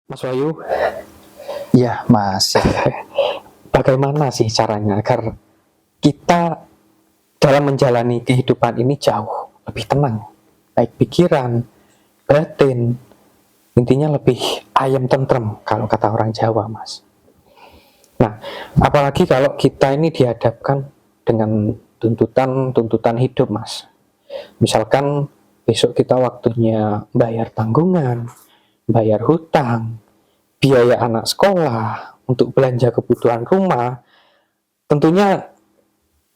Mas Wahyu, Iya, Mas. bagaimana sih caranya agar kita dalam menjalani kehidupan ini jauh lebih tenang, baik pikiran, batin, intinya lebih ayem tentrem kalau kata orang Jawa, Mas. Nah, apalagi kalau kita ini dihadapkan dengan tuntutan hidup, Mas. Misalkan besok kita waktunya bayar tanggungan, bayar hutang, biaya anak sekolah, untuk belanja kebutuhan rumah, tentunya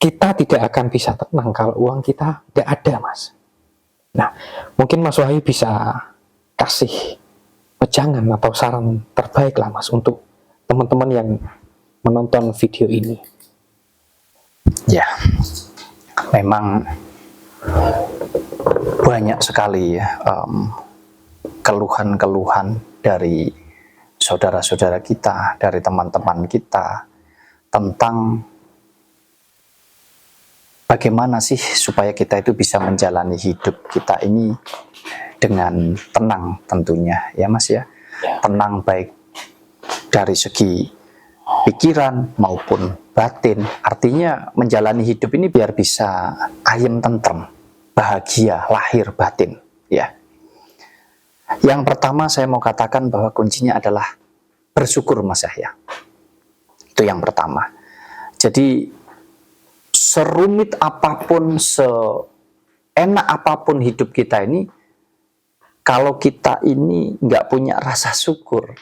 kita tidak akan bisa tenang kalau uang kita tidak ada, Mas. Nah, mungkin Mas Wahyu bisa kasih wejangan atau saran terbaik lah, Mas, untuk teman-teman yang menonton video ini. Ya, memang banyak sekali ya keluhan-keluhan dari saudara-saudara kita, dari teman-teman kita tentang bagaimana sih supaya kita itu bisa menjalani hidup kita ini dengan tenang tentunya, ya Mas ya. Tenang baik dari segi pikiran maupun batin. Artinya menjalani hidup ini biar bisa ayem tentrem, bahagia lahir batin, ya. Yang pertama saya mau katakan bahwa kuncinya adalah bersyukur, Mas Yahya. Itu yang pertama. Jadi serumit apapun, seenak apapun hidup kita ini, kalau kita ini nggak punya rasa syukur,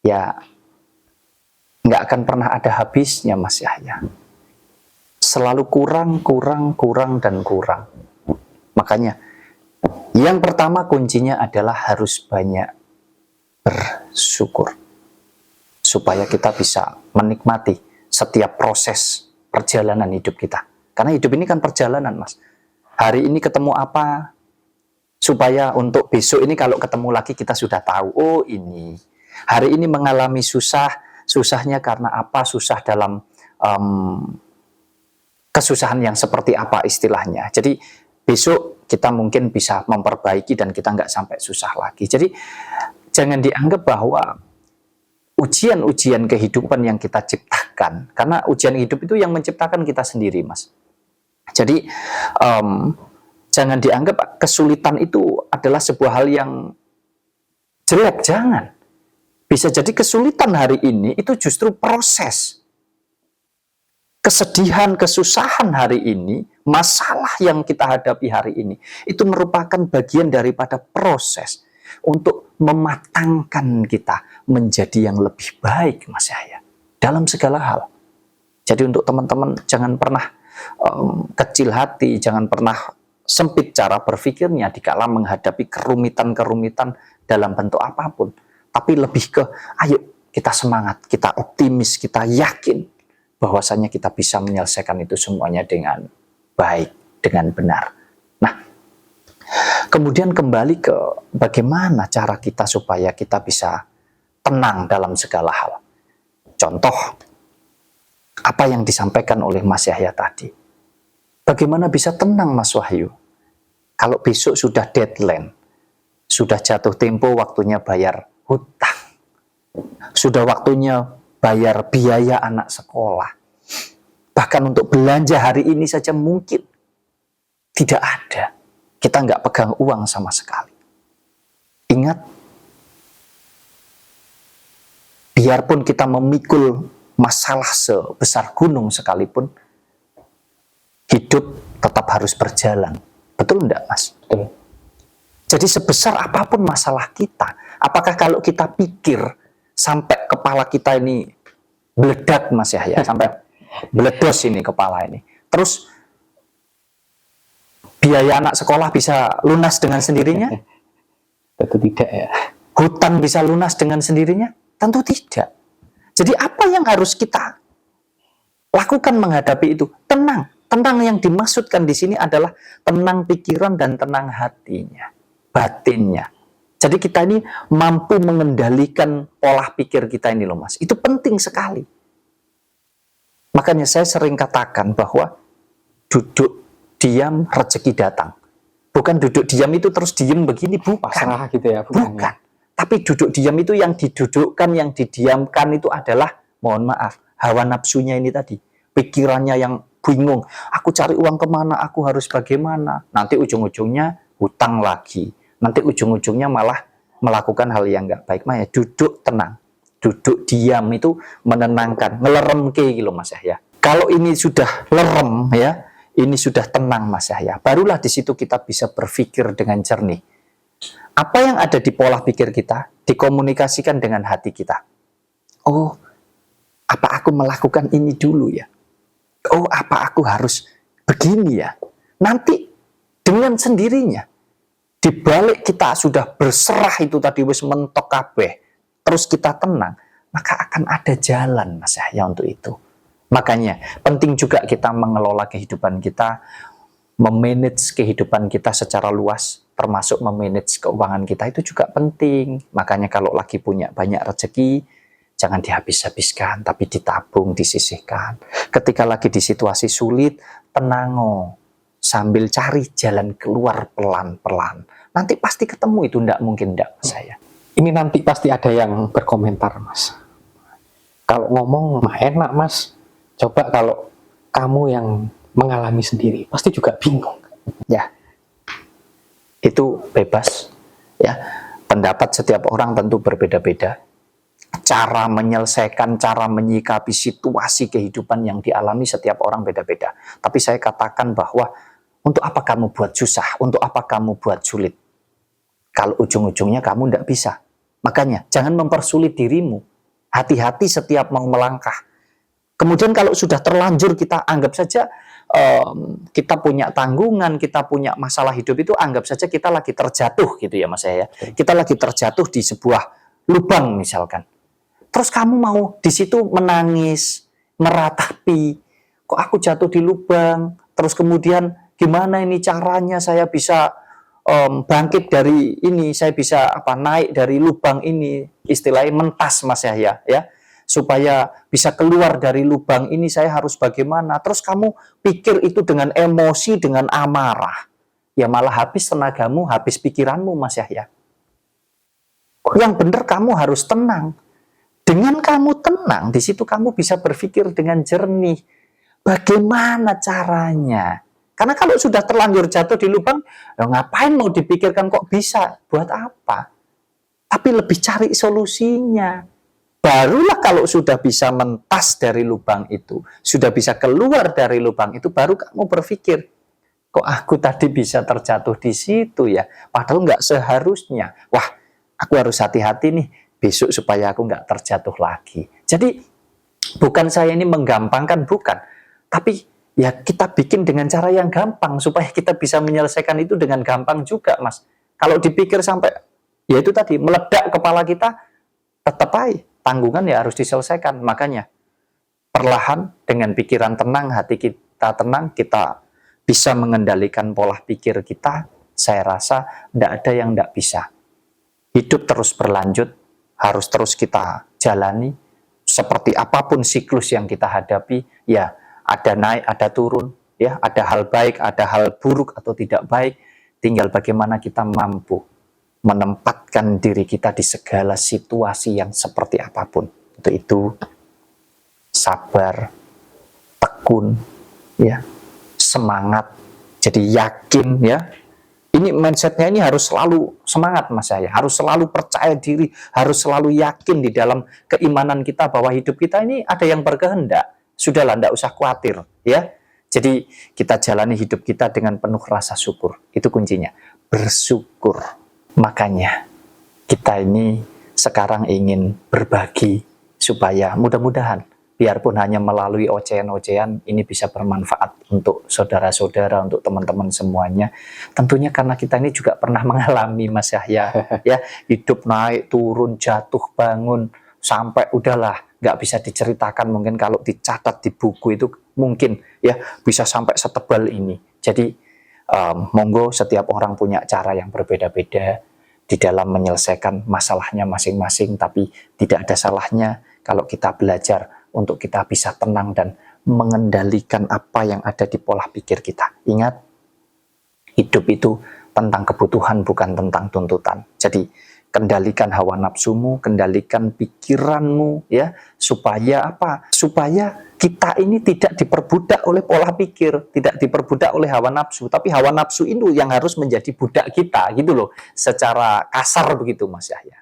ya nggak akan pernah ada habisnya, Mas Yahya. Selalu kurang, dan kurang. Makanya yang pertama kuncinya adalah harus banyak bersyukur. Supaya kita bisa menikmati setiap proses perjalanan hidup kita. Karena hidup ini kan perjalanan, Mas. Hari ini ketemu apa, supaya untuk besok ini kalau ketemu lagi kita sudah tahu, oh ini. Hari ini mengalami susahnya karena apa, susah dalam kesusahan yang seperti apa istilahnya. Jadi besok kita mungkin bisa memperbaiki dan kita nggak sampai susah lagi. Jadi jangan dianggap bahwa ujian-ujian kehidupan yang kita ciptakan, karena ujian hidup itu yang menciptakan kita sendiri, Mas. Jadi jangan dianggap kesulitan itu adalah sebuah hal yang jelek, jangan. Bisa jadi kesulitan hari ini itu justru proses. Kesedihan, kesusahan hari ini, masalah yang kita hadapi hari ini, itu merupakan bagian daripada proses untuk mematangkan kita menjadi yang lebih baik, Mas Yahya, dalam segala hal. Jadi untuk teman-teman jangan pernah kecil hati, jangan pernah sempit cara berpikirnya dikala menghadapi kerumitan-kerumitan dalam bentuk apapun. Tapi lebih ke, ayo kita semangat, kita optimis, kita yakin bahwasanya kita bisa menyelesaikan itu semuanya dengan baik, dengan benar. Nah, kemudian kembali ke bagaimana cara kita supaya kita bisa tenang dalam segala hal. Contoh, apa yang disampaikan oleh Mas Yahya tadi. Bagaimana bisa tenang, Mas Wahyu? Kalau besok sudah deadline, sudah jatuh tempo waktunya bayar hutang, sudah waktunya bayar biaya anak sekolah. Bahkan untuk belanja hari ini saja mungkin tidak ada. Kita nggak pegang uang sama sekali. Ingat, biarpun kita memikul masalah sebesar gunung sekalipun, hidup tetap harus berjalan. Betul enggak, Mas? Betul. Jadi sebesar apapun masalah kita, apakah kalau kita pikir sampai kepala kita ini meledak, Mas Yahya, sampai meledos ini kepala ini, terus biaya anak sekolah bisa lunas dengan sendirinya? Tentu tidak ya. Hutang bisa lunas dengan sendirinya? Tentu tidak. Jadi apa yang harus kita lakukan menghadapi itu? Tenang. Tenang yang dimaksudkan di sini adalah tenang pikiran dan tenang hatinya, batinnya. Jadi kita ini mampu mengendalikan pola pikir kita ini loh, Mas. Itu penting sekali. Makanya saya sering katakan bahwa duduk diam rezeki datang. Bukan duduk diam itu terus diam begini, bukan. Pasrah gitu ya, Bukan. Tapi duduk diam itu yang didudukkan, yang didiamkan itu adalah, mohon maaf, hawa nafsunya ini tadi. Pikirannya yang bingung, aku cari uang kemana, aku harus bagaimana. Nanti ujung-ujungnya hutang lagi. Nanti ujung-ujungnya malah melakukan hal yang nggak baik. Makanya duduk tenang. Duduk diam itu menenangkan, ngelerem ke gitu Mas Yahya. Kalau ini sudah lerem ya, ini sudah tenang Mas Yahya, barulah di situ kita bisa berpikir dengan jernih. Apa yang ada di pola pikir kita dikomunikasikan dengan hati kita. Oh, apa aku melakukan ini dulu ya? Oh, apa aku harus begini ya? Nanti dengan sendirinya, di balik kita sudah berserah itu tadi wis mentok kabeh, terus kita tenang, maka akan ada jalan Mas Yahya untuk itu. Makanya penting juga kita mengelola kehidupan kita, memanage kehidupan kita secara luas, termasuk memanage keuangan kita itu juga penting. Makanya kalau lagi punya banyak rezeki, jangan dihabis-habiskan, tapi ditabung, disisihkan. Ketika lagi di situasi sulit, tenango, sambil cari jalan keluar pelan-pelan. Nanti pasti ketemu itu, ndak mungkin ndak saya. Ini nanti pasti ada yang berkomentar, Mas. Kalau ngomong mah enak, Mas. Coba kalau kamu yang mengalami sendiri, pasti juga bingung. Ya, itu bebas. Ya, pendapat setiap orang tentu berbeda-beda. Cara menyelesaikan, cara menyikapi situasi kehidupan yang dialami setiap orang beda-beda. Tapi saya katakan bahwa untuk apa kamu buat susah, untuk apa kamu buat sulit, kalau ujung-ujungnya kamu tidak bisa. Makanya jangan mempersulit dirimu. Hati-hati setiap mau melangkah. Kemudian kalau sudah terlanjur, kita anggap saja kita punya tanggungan, kita punya masalah hidup itu, anggap saja kita lagi terjatuh gitu ya Mas ya. Kita lagi terjatuh di sebuah lubang misalkan. Terus kamu mau di situ menangis, meratapi, kok aku jatuh di lubang, terus kemudian gimana ini caranya saya bisa bangkit dari ini, saya bisa naik dari lubang ini, istilahnya mentas Mas Yahya ya. Supaya bisa keluar dari lubang ini saya harus bagaimana. Terus kamu pikir itu dengan emosi, dengan amarah. Ya malah habis tenagamu, habis pikiranmu Mas Yahya. Yang benar kamu harus tenang. Dengan kamu tenang, di situ kamu bisa berpikir dengan jernih. Bagaimana caranya? Karena kalau sudah terlanjur jatuh di lubang, ya ngapain mau dipikirkan kok bisa? Buat apa? Tapi lebih cari solusinya. Barulah kalau sudah bisa mentas dari lubang itu, sudah bisa keluar dari lubang itu, baru kamu berpikir, kok aku tadi bisa terjatuh di situ ya? Padahal nggak seharusnya. Wah, aku harus hati-hati nih besok supaya aku nggak terjatuh lagi. Jadi bukan saya ini menggampangkan, bukan. Tapi ya kita bikin dengan cara yang gampang supaya kita bisa menyelesaikan itu dengan gampang juga, Mas. Kalau dipikir sampai, ya itu tadi, meledak kepala kita, tetap aja. Tanggungan ya harus diselesaikan. Makanya perlahan dengan pikiran tenang, hati kita tenang, kita bisa mengendalikan pola pikir kita. Saya rasa tidak ada yang tidak bisa. Hidup terus berlanjut, harus terus kita jalani. Seperti apapun siklus yang kita hadapi, ya ada naik, ada turun, ya ada hal baik, ada hal buruk atau tidak baik. Tinggal bagaimana kita mampu menempatkan diri kita di segala situasi yang seperti apapun. Untuk itu sabar, tekun, ya, semangat, jadi yakin ya. Ini mindsetnya ini harus selalu semangat Mas Yahya, harus selalu percaya diri, harus selalu yakin di dalam keimanan kita bahwa hidup kita ini ada yang berkehendak. Sudahlah, tidak usah khawatir ya. Jadi kita jalani hidup kita dengan penuh rasa syukur. Itu kuncinya, bersyukur. Makanya kita ini sekarang ingin berbagi supaya mudah-mudahan biarpun hanya melalui ocehan-ocehan ini bisa bermanfaat untuk saudara-saudara, untuk teman-teman semuanya. Tentunya karena kita ini juga pernah mengalami Mas Yahya ya, hidup naik turun, jatuh bangun, sampai udahlah nggak bisa diceritakan, mungkin kalau dicatat di buku itu mungkin ya bisa sampai setebal ini. Jadi monggo setiap orang punya cara yang berbeda-beda di dalam menyelesaikan masalahnya masing-masing, tapi tidak ada salahnya kalau kita belajar untuk kita bisa tenang dan mengendalikan apa yang ada di pola pikir kita. Ingat, hidup itu tentang kebutuhan bukan tentang tuntutan. Jadi Kendalikan hawa nafsumu, kendalikan pikiranmu, ya, supaya apa? Supaya kita ini tidak diperbudak oleh pola pikir, tidak diperbudak oleh hawa nafsu, tapi hawa nafsu itu yang harus menjadi budak kita, gitu loh, secara kasar begitu Mas Yahya.